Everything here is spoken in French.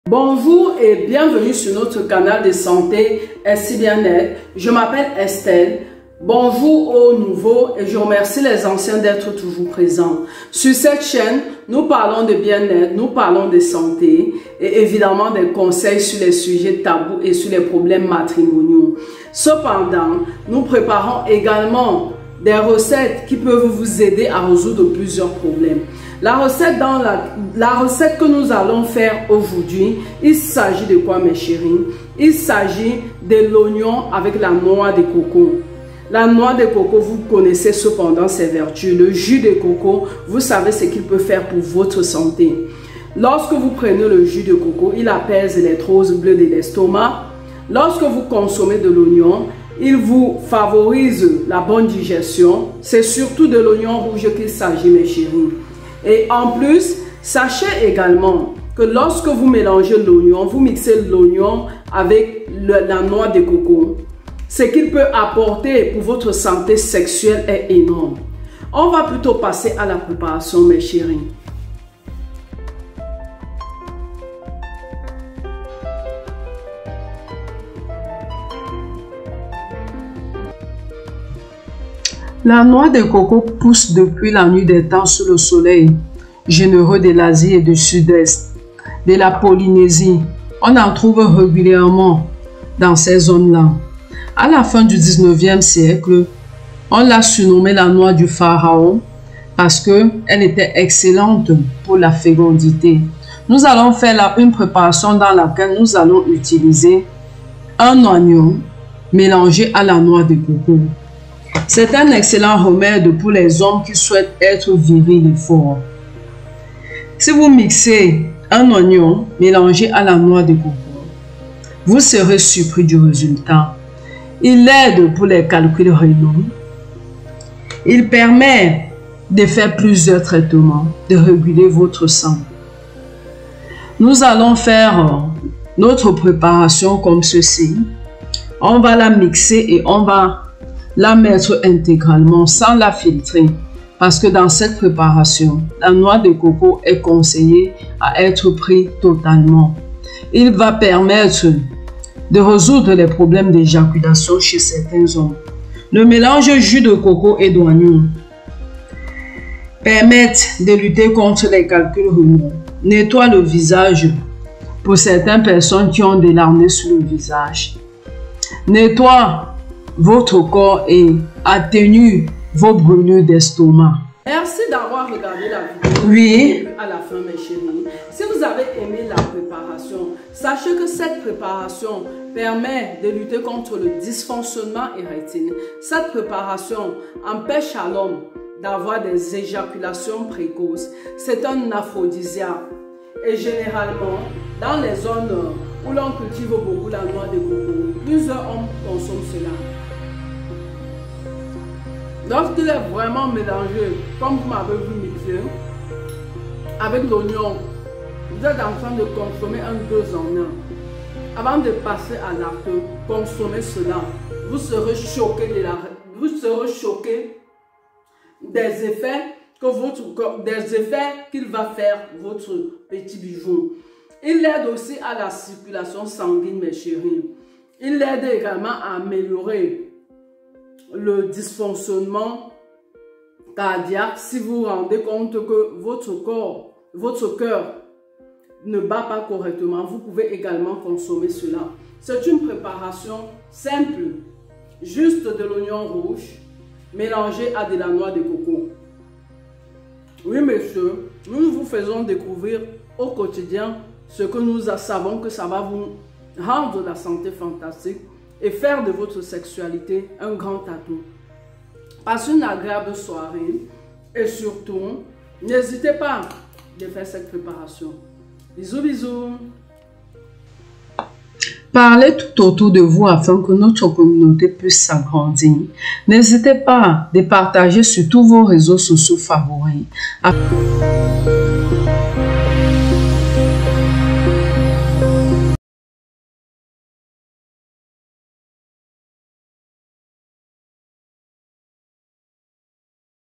Bonjour et bienvenue sur notre canal de santé SC Bien-être. Je m'appelle Estelle. Bonjour aux nouveaux et je remercie les anciens d'être toujours présents. Sur cette chaîne, nous parlons de bien-être, nous parlons de santé et évidemment des conseils sur les sujets tabous et sur les problèmes matrimoniaux. Cependant, nous préparons également des recettes qui peuvent vous aider à résoudre plusieurs problèmes. La recette que nous allons faire aujourd'hui, il s'agit de quoi mes chéris? Il s'agit de l'oignon avec la noix de coco. La noix de coco, vous connaissez cependant ses vertus. Le jus de coco, vous savez ce qu'il peut faire pour votre santé. Lorsque vous prenez le jus de coco, il apaise les troses bleues de l'estomac. Lorsque vous consommez de l'oignon, il vous favorise la bonne digestion. C'est surtout de l'oignon rouge qu'il s'agit, mes chéris. Et en plus, sachez également que lorsque vous mélangez l'oignon, vous mixez l'oignon avec la noix de coco, ce qu'il peut apporter pour votre santé sexuelle est énorme. On va plutôt passer à la préparation, mes chéris. La noix de coco pousse depuis la nuit des temps sous le soleil généreux de l'Asie et du Sud-Est, de la Polynésie. On en trouve régulièrement dans ces zones-là. À la fin du 19e siècle, on l'a surnommée la noix du pharaon parce qu'elle était excellente pour la fécondité. Nous allons faire une préparation dans laquelle nous allons utiliser un oignon mélangé à la noix de coco. C'est un excellent remède pour les hommes qui souhaitent être virils et forts. Si vous mixez un oignon mélangé à la noix de coco, vous serez surpris du résultat. Il aide pour les calculs rénaux. Il permet de faire plusieurs traitements, de réguler votre sang. Nous allons faire notre préparation comme ceci. On va la mixer et on va la mettre intégralement sans la filtrer. Parce que dans cette préparation, la noix de coco est conseillée à être prise totalement. Il va permettre de résoudre les problèmes d'éjaculation chez certains hommes. Le mélange jus de coco et d'oignon permet de lutter contre les calculs rénaux, nettoie le visage pour certaines personnes qui ont des larmes sur le visage, nettoie votre corps et atténue vos brûlures d'estomac. Merci d'avoir regardé la vidéo. Oui. À la fin, mes chéris. Si vous avez aimé la préparation, sachez que cette préparation permet de lutter contre le dysfonctionnement érectile. Cette préparation empêche à l'homme d'avoir des éjaculations précoces. C'est un aphrodisiaque. Et généralement, dans les zones où l'on cultive beaucoup la noix de coco, plusieurs hommes consomment cela. Lorsqu'il est vraiment mélangé, comme vous m'avez vu mixer, avec l'oignon, vous êtes en train de consommer un 2 en 1. Avant de passer à l'acte, consommez cela. Vous serez choqué des effets qu'il va faire votre petit bijou. Il aide aussi à la circulation sanguine, mes chéris. Il aide également à améliorer le dysfonctionnement cardiaque. Si vous vous rendez compte que votre cœur ne bat pas correctement, vous pouvez également consommer cela. C'est une préparation simple, juste de l'oignon rouge mélangé à de la noix de coco. Oui, messieurs, nous vous faisons découvrir au quotidien ce que nous savons que ça va vous rendre la santé fantastique et faire de votre sexualité un grand atout. Passez une agréable soirée et surtout, n'hésitez pas de faire cette préparation. Bisous, bisous. Parlez tout autour de vous afin que notre communauté puisse s'agrandir. N'hésitez pas de partager sur tous vos réseaux sociaux favoris.